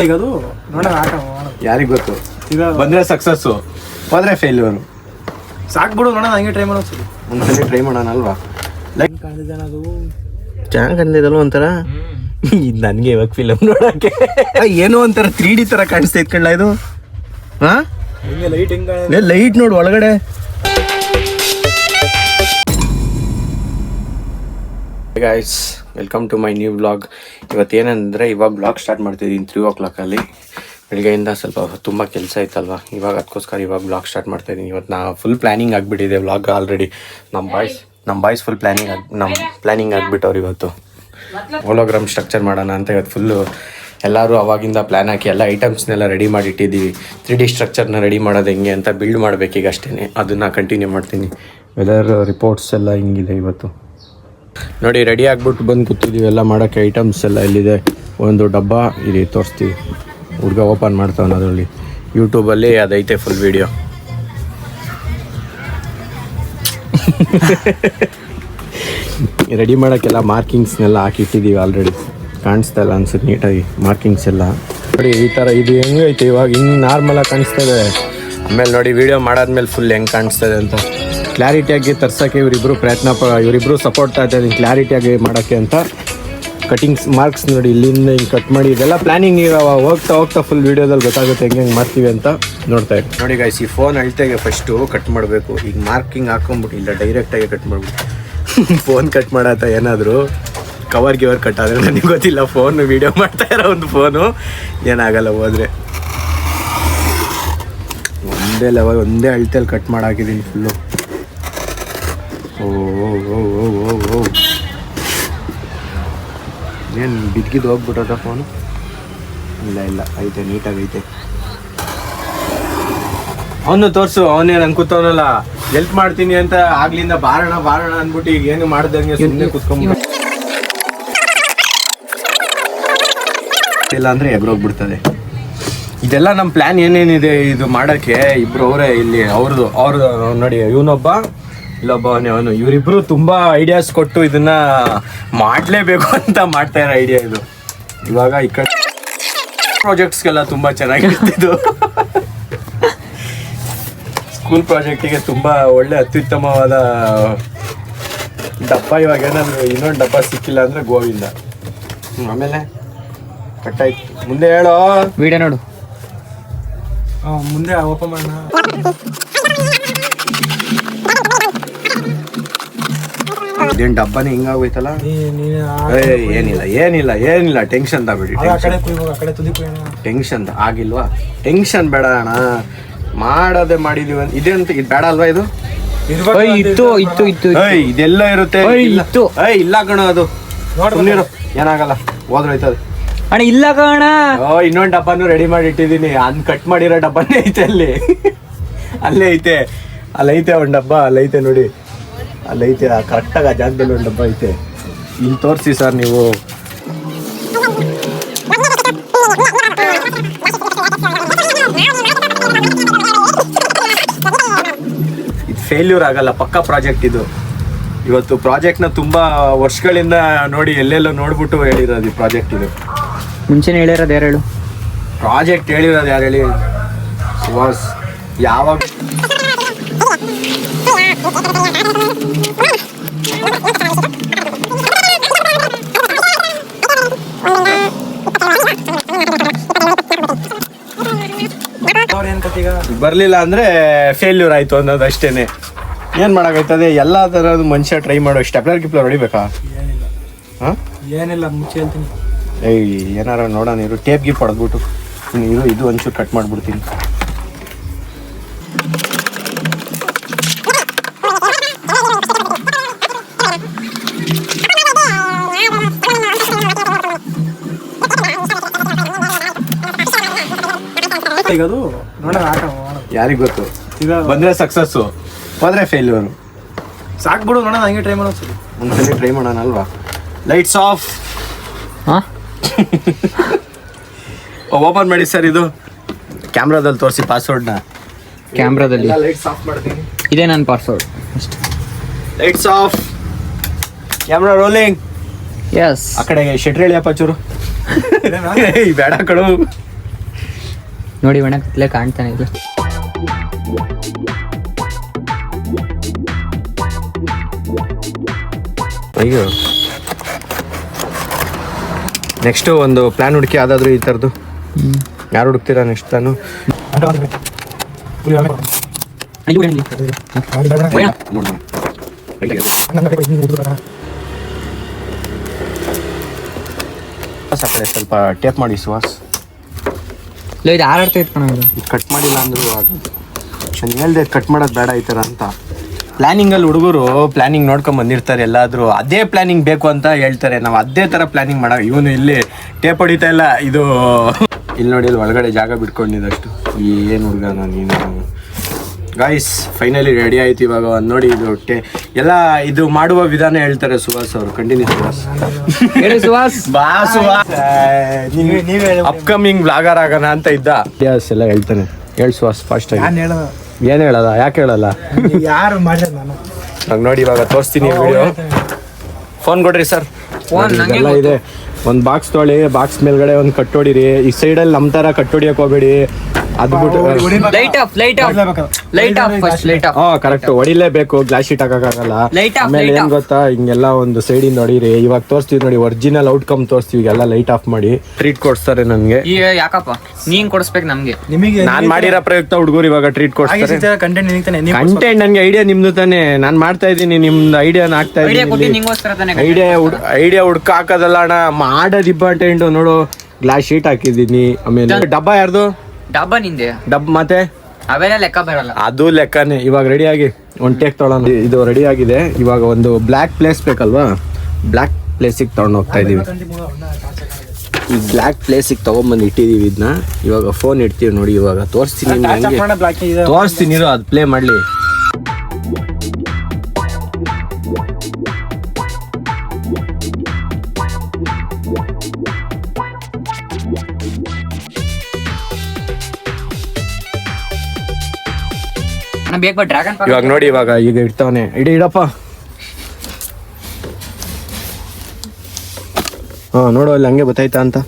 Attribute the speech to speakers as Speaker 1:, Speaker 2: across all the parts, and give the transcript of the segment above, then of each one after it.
Speaker 1: ಈಗ ಅದು ನೋಡೋಣ ಆಟ
Speaker 2: ಯಾರಿಗ್ ಗೊತ್ತು.
Speaker 1: ಈಗ
Speaker 2: ಬಂದ್ರೆ ಸಕ್ಸಸ್ಸು, ಹೋದ್ರೆ ಫೇಲ್ಯೂರು.
Speaker 1: ಸಾಕ್ಬಿಡು ನೋಡೋಣ, ಹಂಗೆ ಟ್ರೈ ಮಾಡೋದು.
Speaker 2: ಒಂದ್ಸಲಿ ಟ್ರೈ ಮಾಡೋಣ ಅಲ್ವಾ? ಲೈಕ್
Speaker 1: ಕಾಣಿದ್ದಾನ ಅದು
Speaker 2: ಚೆನ್ನಾಗಿ ಕಾಣ್ತಿದ್ದಲ್ಲ ಒಂಥರ. ಇದು ನನಗೆ ಇವಾಗ ಫಿಲಮ್ ನೋಡೋಕ್ಕೆ ಏನೋ ಒಂಥರ 3D ಥರ ಕಾಣಿಸ್ತಾ ಇತ್ಕಳ್ಳ ಇದು. ಹಾಂ
Speaker 1: ಹಿಂಗೆ ಲೈಟ್ ಹಿಂಗೆ
Speaker 2: ಲೈಟ್ ನೋಡು ಒಳಗಡೆ. Guys, welcome to my new vlog. ಇವತ್ತೇನೆಂದರೆ ಇವಾಗ ವ್ಲಾಗ್ ಸ್ಟಾರ್ಟ್ ಮಾಡ್ತಿದ್ದೀನಿ 3 o'clock. ಬೆಳಿಗ್ಗೆಯಿಂದ ಸ್ವಲ್ಪ ತುಂಬ ಕೆಲಸ ಇತ್ತಲ್ವ, ಇವಾಗ ಅದಕ್ಕೋಸ್ಕರ ಇವಾಗ ವ್ಲಾಗ್ ಸ್ಟಾರ್ಟ್ ಮಾಡ್ತಾಯಿದ್ದೀನಿ. ಇವತ್ತು ಫುಲ್ ಪ್ಲ್ಯಾನಿಂಗ್ ಆಗಿಬಿಟ್ಟಿದೆ ವ್ಲಾಗ್ ಆಲ್ರೆಡಿ. ನಮ್ಮ ಬಾಯ್ಸ್ ಫುಲ್ ಪ್ಲ್ಯಾನಿಂಗ್ ಆಗಿಬಿಟ್ಟವ್ರು. ಇವತ್ತು ಹೋಲೋಗ್ರಾಮ್ ಸ್ಟ್ರಕ್ಚರ್ ಮಾಡೋಣ ಅಂತ ಇವತ್ತು ಫುಲ್ಲು ಎಲ್ಲರೂ ಅವಾಗಿಂದ ಪ್ಲ್ಯಾನ್ ಹಾಕಿ ಎಲ್ಲ ಐಟಮ್ಸ್ನೆಲ್ಲ ರೆಡಿ ಮಾಡಿ ಇಟ್ಟಿದ್ದೀವಿ. 3D ಸ್ಟ್ರಕ್ಚರ್ನ ರೆಡಿ ಮಾಡೋದು ಹೆಂಗೆ ಅಂತ ಬಿಲ್ಡ್ ಮಾಡಬೇಕೀಗ ಅಷ್ಟೇ. ಅದನ್ನು ಕಂಟಿನ್ಯೂ ಮಾಡ್ತೀನಿ. ವೆದರ್ ರಿಪೋರ್ಟ್ಸ್ ಎಲ್ಲ ಹಿಂಗಿದೆ ಇವತ್ತು. ನೋಡಿ, ರೆಡಿ ಆಗಿಬಿಟ್ಟು ಬಂದು ಕೂತಿದ್ದೀವಿ ಎಲ್ಲ ಮಾಡೋಕ್ಕೆ. ಐಟಮ್ಸ್ ಎಲ್ಲ ಇಲ್ಲಿದೆ. ಒಂದು ಡಬ್ಬ ಇಲ್ಲಿ ತೋರಿಸ್ತೀವಿ. ಹುಡುಗ ಓಪನ್ ಮಾಡ್ತಾವನ ಅದರಲ್ಲಿ. ಯೂಟ್ಯೂಬಲ್ಲಿ ಅದೈತೆ ಫುಲ್ ವೀಡಿಯೋ. ರೆಡಿ ಮಾಡೋಕ್ಕೆಲ್ಲ ಮಾರ್ಕಿಂಗ್ಸ್ನೆಲ್ಲ ಹಾಕಿಟ್ಟಿದ್ದೀವಿ ಆಲ್ರೆಡಿ. ಕಾಣಿಸ್ತಾ ಇಲ್ಲ ಅನ್ಸುತ್ತೆ ನೀಟಾಗಿ ಮಾರ್ಕಿಂಗ್ಸ್ ಎಲ್ಲ. ನೋಡಿ ಈ ಥರ ಇದು ಹೆಂಗೈತೆ ಇವಾಗ, ಹಿಂಗೆ ನಾರ್ಮಲಾಗಿ ಕಾಣಿಸ್ತದೆ. ಆಮೇಲೆ ನೋಡಿ ವೀಡಿಯೋ ಮಾಡಾದ್ಮೇಲೆ ಫುಲ್ ಹೆಂಗೆ ಕಾಣಿಸ್ತದೆ ಅಂತ ಕ್ಲಾರಿಟಿಯಾಗಿ ತರ್ಸೋಕ್ಕೆ ಇವರಿಬ್ಬರು ಸಪೋರ್ಟ್ ಆಗ್ತಾ ಇದ್ದೀನಿ ಕ್ಲಾರಿಟಿಯಾಗಿ ಮಾಡೋಕ್ಕೆ ಅಂತ. ಕಟಿಂಗ್ಸ್ ಮಾರ್ಕ್ಸ್ ನೋಡಿ ಇಲ್ಲಿಂದ ಹಿಂಗೆ ಕಟ್ ಮಾಡಿ, ಇದೆಲ್ಲ ಪ್ಲ್ಯಾನಿಂಗ್. ಈಗ ಹೋಗ್ತಾ ಫುಲ್ ವೀಡಿಯೋದಲ್ಲಿ ಗೊತ್ತಾಗುತ್ತೆ ಹೆಂಗೆ ಮಾಡ್ತೀವಿ ಅಂತ ನೋಡ್ತಾ ಇದ್ದೀನಿ. ನೋಡಿ ಗೈಸ್, ಈ ಫೋನ್ ಅಳ್ತೆಗೆ ಫಸ್ಟು ಕಟ್ ಮಾಡಬೇಕು. ಈಗ ಮಾರ್ಕಿಂಗ್ ಹಾಕೊಂಬಿಟ್ಟು ಇಲ್ಲ ಡೈರೆಕ್ಟಾಗಿ ಕಟ್ ಮಾಡ್ಬಿಟ್ಟು ಫೋನ್ ಕಟ್ ಮಾಡತ್ತ ಏನಾದರೂ ಕವರ್ ಕಟ್ ಆದರೆ ನನಗೆ ಗೊತ್ತಿಲ್ಲ. ಫೋನು ವೀಡಿಯೋ ಮಾಡ್ತಾ ಇರೋ ಒಂದು ಫೋನು ಏನಾಗಲ್ಲ ಹೋದರೆ. ಒಂದೇ ಅಳ್ತೆಯಲ್ಲಿ ಕಟ್ ಮಾಡಾಕಿದ್ದೀನಿ ಫುಲ್ಲು. ಓ ಏನು ಬಿದ್ದಿದ್ದು ಹೋಗ್ಬಿಟ್ಟದ ಫೋನು? ಇಲ್ಲ ಐತೆ, ನೀಟಾಗೈತೆ. ಅವನು ತೋರಿಸು, ಅವನೇ ನಂಗೆ ಕೂತವನಲ್ಲ, ಹೆಲ್ಪ್ ಮಾಡ್ತೀನಿ ಅಂತ ಆಗ್ಲಿಂದ ಬಾರೋಣ ಅಂದ್ಬಿಟ್ಟು ಈಗ ಏನು ಮಾಡ್ದಂಗೆ ಸುಮ್ಮನೆ ಕೂತ್ಕೊಂಡ್ಬಿಟ್ಟು ಇಲ್ಲ ಅಂದರೆ ಎಗ್ರೋಗ್ಬಿಡ್ತದೆ. ಇದೆಲ್ಲ ನಮ್ಮ ಪ್ಲ್ಯಾನ್ ಏನೇನಿದೆ ಇದು ಮಾಡೋಕ್ಕೆ. ಇಬ್ಬರು ಅವರೇ ಇಲ್ಲಿ ಅವ್ರದ್ದು ನೋಡಿ, ಇವನೊಬ್ಬ ಇಲ್ಲೊಬ್ಬ ಅವನು. ಇವರಿಬ್ಬರು ತುಂಬ ಐಡಿಯಾಸ್ ಕೊಟ್ಟು ಇದನ್ನು ಮಾಡಲೇಬೇಕು ಅಂತ ಮಾಡ್ತಾ ಇರೋ ಐಡಿಯಾ ಇದು. ಇವಾಗ ಈ ಕಡೆ ಪ್ರಾಜೆಕ್ಟ್ಸ್ಗೆಲ್ಲ ತುಂಬ ಚೆನ್ನಾಗಿರ್ತಿದ್ದು. ಸ್ಕೂಲ್ ಪ್ರಾಜೆಕ್ಟಿಗೆ ತುಂಬ ಒಳ್ಳೆ ಅತ್ಯುತ್ತಮವಾದ ಡಬ್ಬ. ಇವಾಗ ಏನಾದರೂ ಇನ್ನೊಂದು ಡಬ್ಬ ಸಿಕ್ಕಿಲ್ಲ ಅಂದರೆ ಗೋವಿಂದ. ಆಮೇಲೆ ಕಟ್ಟಾಯ್ತು. ಮುಂದೆ ಹೇಳೋ
Speaker 1: ವಿಡಿಯೋ ನೋಡು. ಮುಂದೆ ಓಪನ್ ಮಾಡೋಣ.
Speaker 2: ಇದೇನು ಡಬ್ಬನೇ ಹಿಂಗಾಗೋಯ್ತಲ್ಲ. ಏನಿಲ್ಲ ಟೆನ್ಷನ್ ತಗೊಳ್ಳಿ. ಟೆನ್ಷನ್ ಆಗಿಲ್ವಾ? ಟೆನ್ಷನ್ ಬೇಡ ಅಣ್ಣ, ಮಾಡೋದೇ ಮಾಡಿದೀವಿ. ಇದೇಂತ ಇದು ಬೇಡ ಅಲ್ವಾ? ಇದು
Speaker 1: ಇತ್ತು
Speaker 2: ಇದೆಲ್ಲ ಇರುತ್ತೆ. ಇಲ್ಲ ಕಣ, ಅದು ಸುಮ್ಮನಿರು, ಏನಾಗಲ್ಲ, ಹೋದ್ರೈತದ
Speaker 1: ಅಣ್ಣ. ಇಲ್ಲ ಕಣ,
Speaker 2: ಇನ್ನೊಂದು ಡಬ್ಬನು ರೆಡಿ ಮಾಡಿ ಇಟ್ಟಿದ್ದೀನಿ. ಕಟ್ ಮಾಡಿರೋ ಡಬ್ಬನೇ ಐತೆ ಅಲ್ಲೇ ಐತೆ. ಅಲ್ಲೈತೆ ಒಂದು ಡಬ್ಬ, ಅಲ್ಲೈತೆ ನೋಡಿ, ಅಲ್ಲೈತೆ ಕರೆಕ್ಟಾಗಿ ಆ ಜಾಗದಲ್ಲಿ ಒಂದು ಡಬ್ಬ ಐತೆ. ಇಲ್ಲಿ ತೋರಿಸಿ ಸರ್ ನೀವು. ಇದು ಫೇಲ್ಯೂರ್ ಆಗಲ್ಲ, ಪಕ್ಕಾ ಪ್ರಾಜೆಕ್ಟ್ ಇದು. ಇವತ್ತು ಪ್ರಾಜೆಕ್ಟ್ನ ತುಂಬ ವರ್ಷಗಳಿಂದ ನೋಡಿ ಎಲ್ಲೆಲ್ಲೋ ನೋಡ್ಬಿಟ್ಟು ಹೇಳಿರೋದು ಈ ಪ್ರಾಜೆಕ್ಟ್ ಇದು.
Speaker 1: ಮುಂಚೆನೇ ಹೇಳಿರೋದು ಯಾರು ಹೇಳು?
Speaker 2: ಪ್ರಾಜೆಕ್ಟ್ ಹೇಳಿರೋದು ಯಾರು ಹೇಳಿ? ಸುಹಾಸ್. ಯಾವಾಗ ಬರಲಿಲ್ಲ ಅಂದರೆ ಫೇಲ್ಯೂರ್ ಆಯಿತು ಅನ್ನೋದು ಅಷ್ಟೇನೆ. ಏನು ಮಾಡೋಕ್ಕಾಯ್ತದೆ? ಎಲ್ಲ ಥರದ್ದು ಮನುಷ್ಯ ಟ್ರೈ ಮಾಡೋ. ಸ್ಟೆಪ್ಲರ್ ಗಿಪ್ಲರ್ ಹೊಡಿಬೇಕಾ? ಹಾಂ,
Speaker 1: ಏನಿಲ್ಲ, ಮುಂಚೆ ಹೇಳ್ತೀನಿ.
Speaker 2: ಏನಾರ ನೋಡೋಣ ಇರು. ಟೇಪ್ ಗಿಪ್ ಹೊಡೆದ್ಬಿಟ್ಟು ಇದು ಒಂಚೂರು ಕಟ್ ಮಾಡಿಬಿಡ್ತೀನಿ. ಯಾರಿಗ್ ಗೊತ್ತು? ಬಂದ್ರೆ ಸಕ್ಸಸ್ಸು, ಹೋದ್ರೆ ಫೇಲ್ಯೂರು.
Speaker 1: ಸಾಕ್ಬಿಡು ನೋಡೋಣ, ಹಂಗೆ ಟ್ರೈ ಮಾಡೋದು.
Speaker 2: ಒಂದ್ಸಲಿ ಟ್ರೈ ಮಾಡೋಣ ಅಲ್ವಾ? Lights off. ಓಪನ್ ಮಾಡಿ ಸರ್. ಇದು ಕ್ಯಾಮ್ರಾದಲ್ಲಿ ತೋರಿಸಿ ಪಾಸ್ವರ್ಡ್ನ.
Speaker 1: ಕ್ಯಾಮ್ರಾದಲ್ಲಿ
Speaker 2: ಲೈಟ್ಸ್ ಆಫ್ ಮಾಡ್ತೀನಿ.
Speaker 1: ಇದೇ ನನ್ನ password.
Speaker 2: Lights off, camera rolling.
Speaker 1: Yes.
Speaker 2: ಆ ಕಡೆಗೆ ಶೆಟ್ರ್ ಹೇಳಿಯಪ್ಪ ಚೂರು. ಬೇಡ ಕಡು.
Speaker 3: ನೋಡಿ ಒಣ ಕತ್ಲೆ ಕಾಣ್ತಾನೆ ಇಲ್ಲ.
Speaker 2: ಅಯ್ಯೋ, ನೆಕ್ಸ್ಟು ಒಂದು ಪ್ಲ್ಯಾನ್ ಹುಡುಕಿ ಯಾವುದಾದ್ರೂ ಈ ಥರದ್ದು. ಯಾರು ಹುಡುಕ್ತೀರಾ ನೆಕ್ಸ್ಟ್ ಪ್ಲ್ಯಾನು? ಸ್ವಲ್ಪ ಟೇಪ್ ಮಾಡಿ ಸುಹಾಸ್.
Speaker 3: ಇದು ಹಾರಾಡ್ತಾ ಇತ್ತು ಇದು
Speaker 2: ಕಟ್ ಮಾಡಿಲ್ಲ ಅಂದ್ರು ನಾನು ಹೇಳ್ದೆ ಕಟ್ ಮಾಡೋದು ಬೇಡ ಈ ಥರ ಅಂತ. ಪ್ಲ್ಯಾನಿಂಗಲ್ಲಿ ಹುಡುಗರು ಪ್ಲ್ಯಾನಿಂಗ್ ನೋಡ್ಕೊಂಡ್ ಬಂದಿರ್ತಾರೆ, ಎಲ್ಲಾದರೂ ಅದೇ ಪ್ಲ್ಯಾನಿಂಗ್ ಬೇಕು ಅಂತ ಹೇಳ್ತಾರೆ. ನಾವು ಅದೇ ಥರ ಪ್ಲ್ಯಾನಿಂಗ್ ಮಾಡೋ. ಇವನು ಇಲ್ಲಿ ಟೇಪ್ ಹೊಡಿತಾ ಇಲ್ಲ. ಇದು ಇಲ್ಲಿ ನೋಡಿ, ಇಲ್ಲಿ ಒಳಗಡೆ ಜಾಗ ಬಿಟ್ಕೊಂಡಿದ್ದಷ್ಟು. ಏನು ಹುಡುಗ ನೀನು. ಗಾಯ್ಸ್ ಫೈನಲಿ ರೆಡಿ ಆಯ್ತು. ಇವಾಗ ನೋಡಿ ಇದು ಎಲ್ಲ ಇದು ಮಾಡುವ ವಿಧಾನ ಹೇಳ್ತಾರೆ ಸುಹಾಸ್ ಅವರು. ಕಂಟಿನ್ಯೂ ಸುಹಾಸ್.
Speaker 3: ಸುಹಾಸ್
Speaker 2: ಬಾ ಸುಹಾಸ್, ಅಪ್ಕಮಿಂಗ್ ಬ್ಲಾಗರ್ ಆಗೋಣ ಅಂತ ಇದ್ದ. ಎಲ್ಲ ಹೇಳ್ತಾನೆ. ಹೇಳಿ ಸುಹಾಸ್ ಫಾಸ್ಟ್ ಆಗಿ. ಏನು ಹೇಳಲ್ಲ? ಯಾಕೆ ಹೇಳಲ್ಲ?
Speaker 1: ಯಾರು ಮಾಡಿದ ನಾನು
Speaker 2: ನಂಗೆ ನೋಡಿ ಇವಾಗ ತೋರಿಸ್ತೀನಿ ವಿಡಿಯೋ. ಫೋನ್ ಕೊಡ್ರಿ ಸರ್. ಎಲ್ಲ ಇದೆ. ಒಂದು ಬಾಕ್ಸ್ ತೊಗೊಳ್ಳಿ, ಬಾಕ್ಸ್ ಮೇಲ್ಗಡೆ ಒಂದು ಕಟ್ಟೋಡಿರಿ. ಈ ಸೈಡಲ್ಲಿ ನಮ್ಮ ಥರ ಕಟ್ಟೊಡಿಯಕ್ಕೆ ಹೋಗ್ಬೇಡಿ. ಅದು ಬಿಟ್ಟು ಕರೆಕ್ಟ್ ಹೊಡಿಲೇಬೇಕು. ಗ್ಲಾಸ್ ಶೀಟ್ ಹಾಕಕ್ಕಾಗಲ್ಲ. ಆಮೇಲೆ ಏನ್ ಗೊತ್ತಾ, ಹಿಂಗೆಲ್ಲ ಒಂದು ಸೈಡಿಂದ ಹೊಡೀರಿ. ಇವಾಗ ತೋರಿಸ್ತೀವಿ ನೋಡಿ, ಒರಿಜಿನಲ್ ಔಟ್ಕಮ್ ತೋರಿಸ್ತೀವಿ. ಎಲ್ಲ ಲೈಟ್ ಆಫ್ ಮಾಡಿ ಟ್ರೀಟ್ ಕೊಡ್ತಾರೆ ನನ್ಗೆ.
Speaker 3: ಯಾಕಪ್ಪ ನೀನ್ ಕೊಡಿಸ್ಬೇಕು ನಮ್ಗೆ?
Speaker 1: ನಿಮಗೆ
Speaker 2: ನಾನ್ ಮಾಡಿರೋ ಪ್ರಯುಕ್ತ ಹುಡುಗರು ಇವಾಗ ಟ್ರೀಟ್ ಕೊಡ್ತಾರೆ. ಕಂಟೆಂಟ್ ನನ್ಗೆ ಐಡಿಯಾ ನಿಮ್ದು ತಾನೆ. ನಾನ್ ಮಾಡ್ತಾ ಇದ್ದೀನಿ, ನಿಮ್ದು ಐಡಿಯಾನ ಹಾಕ್ತಾ ಇದ್ದೀನಿ. ಐಡಿಯಾ ಹುಡ್ಕ ಹಾಕೋದಲ್ಲ ಅಣ್ಣ, ಮಾಡೋದು ಇಂಪಾರ್ಟೆಂಟ್. ನೋಡು, ಗ್ಲಾಸ್ ಶೀಟ್ ಹಾಕಿದ್ದೀನಿ. ಆಮೇಲೆ ಡಬ್ಬ ಯಾರ್ದು?
Speaker 3: ಡಬ್ಬ ನಿಂದೆ.
Speaker 2: ಡಬ್ ಮತ್ತೆ
Speaker 3: ಅವೆಲ್ಲ ಲೆಕ್ಕ ಬರಲ್ಲ.
Speaker 2: ಅದು ಲೆಕ್ಕನೇ. ಇವಾಗ ರೆಡಿ ಆಗಿ ಒಂದು ಟೇಕ್ ತೊಗೊಳೋಣ. ಇದು ರೆಡಿ ಆಗಿದೆ. ಇವಾಗ ಒಂದು ಬ್ಲ್ಯಾಕ್ ಪ್ಲೇಸ್ ಬೇಕಲ್ವಾ? ಬ್ಲ್ಯಾಕ್ ಪ್ಲೇಸಿಗೆ ತೊಗೊಂಡು ಹೋಗ್ತಾ ಇದೀವಿ. ಈ ಬ್ಲ್ಯಾಕ್ ಪ್ಲೇಸಿಗೆ ತೊಗೊಂಬಂದು ಇಟ್ಟಿದ್ದೀವಿ. ಇದನ್ನ ಇವಾಗ ಫೋನ್ ಇಡ್ತೀವಿ ನೋಡಿ. ಇವಾಗ ತೋರಿಸ್ತೀನಿ, ತೋರಿಸ್ತೀನಿ ಇರು, ಅದು ಪ್ಲೇ ಮಾಡಲಿ. ಇವಾಗ ನೋಡಿ, ಇವಾಗ ಈಗ ಇಡ್ತಾವನೆ. ಇಡಪ್ಪ. ಹಾ ನೋಡು, ಅಲ್ಲಿ ಹಂಗೆ ಗೊತ್ತಾಯ್ತಾ ಅಂತ.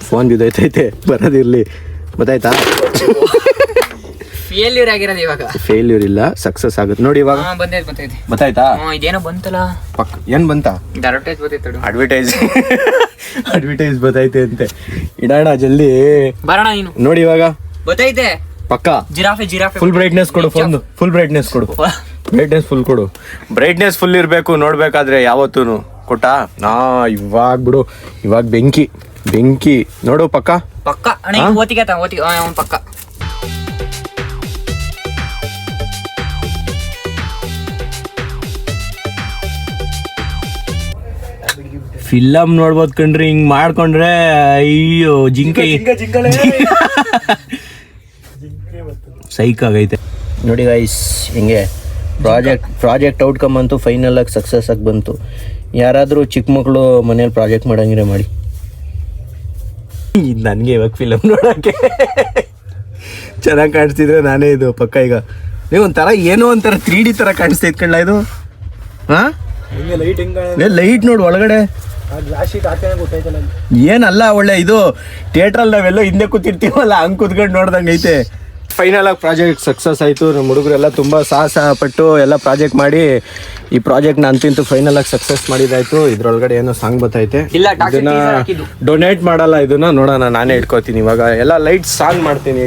Speaker 2: ಫೋನ್ ಬಿದ್ದೈತೈತೆ, ಬರೋದಿರ್ಲಿ. ಗೊತ್ತಾಯ್ತಾ?
Speaker 3: ಫೇಲ್ಯೂರ್ ಆಗಿರೋದು ಇವಾಗ.
Speaker 2: ಫೇಲ್ಯೂರ್ ಇಲ್ಲ, ಸಕ್ಸಸ್ ಆಗುತ್ತೆ ನೋಡಿ ಇವಾಗ. ಗೊತ್ತಾಯ್ತಾ?
Speaker 3: ಇದೇನೋ ಬಂತಲ್ಲ.
Speaker 2: ಏನ್ ಬಂತ? ಅಡ್ವರ್ಟೈಸ್. ಅಡ್ವರ್ಟೈಸ್ ಬತ್ತೈತೆ ಅಂತೆ. ಇಡೋಣ ಜಲ್ದಿ
Speaker 3: ಬರೋಣ. ನೀನು
Speaker 2: ನೋಡಿ ಇವಾಗ
Speaker 3: ಗೊತ್ತೈತೆ
Speaker 2: ಪಕ್ಕ.
Speaker 3: ಜಿರಾಫೆ
Speaker 2: ಫುಲ್ ಬ್ರೈಟ್ನೆಸ್ ಕೊಡು. ಫುಲ್ ಬ್ರೈಟ್ನೆಸ್ ಕೊಡು. ಬ್ರೈಟ್ನೆಸ್ ಫುಲ್ ಕೊಡು. ಬ್ರೈಟ್ನೆಸ್ ಫುಲ್ ಇರಬೇಕು ನೋಡ್ಬೇಕಾದ್ರೆ ಯಾವತ್ತೂ. ಕೊಟ್ಟಾ? ಇವಾಗ ಬಿಡು. ಇವಾಗ ಬೆಂಕಿ ಬೆಂಕಿ ನೋಡು. ಪಕ್ಕ
Speaker 3: ಪಕ್ಕ ಪಕ್ಕ.
Speaker 2: ಫಿಲಮ್ ನೋಡ್ಬೋದು ಕಣ್ರಿ. ಹಿಂಗ್ ಮಾಡ್ಕೊಂಡ್ರೆ ಅಯ್ಯೋ ಜಿಂಕೆ ಸೈಕ್ ಆಗೈತೆ ನೋಡಿ ಗೈಸ್. ಹಿಂಗೆ ಪ್ರಾಜೆಕ್ಟ್ ಔಟ್ಕಮ್ ಅಂತೂ ಫೈನಲ್ ಆಗಿ ಸಕ್ಸಸ್ ಆಗಿ ಬಂತು. ಯಾರಾದರೂ ಚಿಕ್ಕ ಮಕ್ಕಳು ಮನೇಲಿ ಪ್ರಾಜೆಕ್ಟ್ ಮಾಡಂಗಿರ ಮಾಡಿ. ನನಗೆ ಇವಾಗ ಫಿಲಮ್ ನೋಡೋಕ್ಕೆ ಚೆನ್ನಾಗಿ ಕಾಣಿಸ್ತಿದ್ರೆ ನಾನೇ ಇದು ಪಕ್ಕ. ಈಗ ನೀವು ಒಂಥರ ಏನೋ ಒಂಥರ 3D ಥರ ಕಾಣಿಸ್ತಾ ಇದ್ಕಳ್ಳ ಇದು. ಹಾಂ ಲೈಟ್ ನೋಡು ಒಳಗಡೆ. ಏನಲ್ಲ ಒಳ್ಳೆ ಇದು ಥಿಯೇಟ್ರಲ್ಲಿ ನಾವೆಲ್ಲೋ ಹಿಂದೆ ಕೂತಿರ್ತೀವಲ್ಲ, ಹಂಗೆ ಕೂತ್ಕೊಂಡು ನೋಡ್ದಂಗೆ ಐತೆ. ಫೈನಲ್ ಆಗಿ ಪ್ರಾಜೆಕ್ಟ್ ಸಕ್ಸಸ್ ಆಯಿತು. ನಮ್ಮ ಹುಡುಗರೆಲ್ಲ ತುಂಬ ಸಾಹಸ ಪಟ್ಟು ಎಲ್ಲ ಪ್ರಾಜೆಕ್ಟ್ ಮಾಡಿ ಈ ಪ್ರಾಜೆಕ್ಟ್ನ ಅಂತೂ ಫೈನಲ್ ಆಗಿ ಸಕ್ಸಸ್ ಮಾಡಿದಾಯ್ತು. ಇದ್ರೊಳಗಡೆ ಏನೋ ಸಾಂಗ್ ಬತ್ತೈತೆ. ಇದನ್ನ ಡೊನೇಟ್ ಮಾಡಲ್ಲ, ಇದನ್ನ ನೋಡೋಣ. ನಾನೇ ಇಟ್ಕೋತೀನಿ ಇವಾಗ. ಎಲ್ಲ ಲೈಟ್ ಸಾಂಗ್ ಮಾಡ್ತೀನಿ.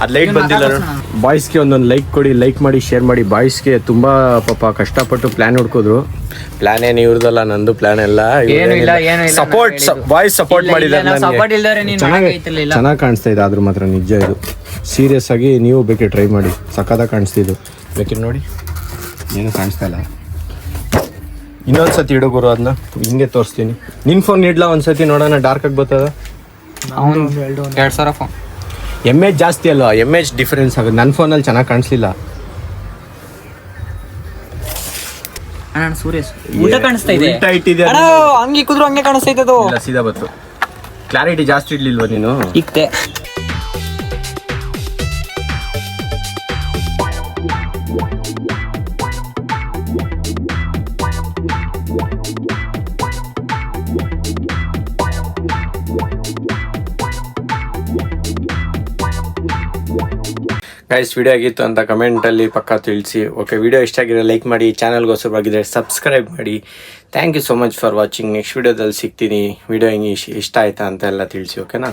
Speaker 2: ಅದು ಲೈಟ್ ಬಂದಿಲ್ಲ. ಬಾಯ್ಸ್ಗೆ ಒಂದೊಂದು ಲೈಕ್ ಕೊಡಿ, ಲೈಕ್ ಮಾಡಿ, ಶೇರ್ ಮಾಡಿ. ಬಾಯ್ಸ್ಗೆ ತುಂಬ ಪಾಪ ಕಷ್ಟಪಟ್ಟು ಪ್ಲ್ಯಾನ್ ಹುಡ್ಕೋದ್ರು. ಪ್ಲ್ಯಾನ್ ಏನು ಇವ್ರದಲ್ಲ, ನಂದು ಪ್ಲ್ಯಾನ್ ಎಲ್ಲ. ಸಪೋರ್ಟ್ ಬಾಯ್ಸ್ ಸಪೋರ್ಟ್ ಮಾಡಿದ್ದಾರೆ. ಚೆನ್ನಾಗಿ ಕಾಣಿಸ್ತಾ ಇದೆ. ಆದ್ರೂ ಮಾತ್ರ ನಿಜ ಇದು ಸೀರಿಯಸ್ ಆಗಿ. ನೀವು ಬೇಕಿದ್ರೆ ಟ್ರೈ ಮಾಡಿ, ಸಕ್ಕತ್ತಾಗಿ ಕಾಣಿಸ್ತಿದ್ದು. ಬೇಕಿದ್ರೆ ನೋಡಿ, ಏನು ಕಾಣಿಸ್ತಾ ಇಲ್ಲ. ಇನ್ನೊಂದ್ಸತಿ ಇಡೋಗುರು ಅದನ್ನ ಹಿಂಗೆ ತೋರಿಸ್ತೀನಿ. ನಿನ್ನ ಫೋನ್ ಇಡ್ಲಾ ಒಂದ್ಸತಿ ನೋಡೋಣ, ಡಾರ್ಕ್ ಆಗಿ ಬರ್ತದ.
Speaker 3: 2000 ಫೋನ್.
Speaker 2: MH ಜಾಸ್ತಿ ಅಲ್ವಾ? MH ಡಿಫರೆನ್ಸ್ ಆಗುತ್ತೆ. ನನ್ನ ಫೋನಲ್ಲಿ ಚೆನ್ನಾಗಿ ಕಾಣಿಸ್ಲಿಲ್ಲ.
Speaker 3: ಹಂಗೆ ಕಾಣಿಸ್ತಾ
Speaker 2: ಸೀದಾ ಬತ್ತು. ಕ್ಲಾರಿಟಿ ಜಾಸ್ತಿ ಇಡ್ಲಿಲ್ವಾ ನೀನು?
Speaker 3: ಇಕ್ತೆ.
Speaker 2: ಗೈಸ್ ವಿಡಿಯೋ ಆಗಿತ್ತು ಅಂತ ಕಮೆಂಟಲ್ಲಿ ಪಕ್ಕ ತಿಳಿಸಿ. ಓಕೆ, ವಿಡಿಯೋ ಇಷ್ಟ ಆಗಿರೋ ಲೈಕ್ ಮಾಡಿ, ಚಾನಲ್ಗೋಸ್ಕರವಾಗಿದ್ದರೆ ಸಬ್ಸ್ಕ್ರೈಬ್ ಮಾಡಿ. Thank you so much for watching. Next ವಿಡಿಯೋದಲ್ಲಿ ಸಿಗ್ತೀನಿ. ವಿಡಿಯೋ ಹಿಂಗೆ ಇಷ್ಟ ಆಯ್ತಾ ಅಂತ ಎಲ್ಲ ತಿಳಿಸಿ, ಓಕೆನಾ?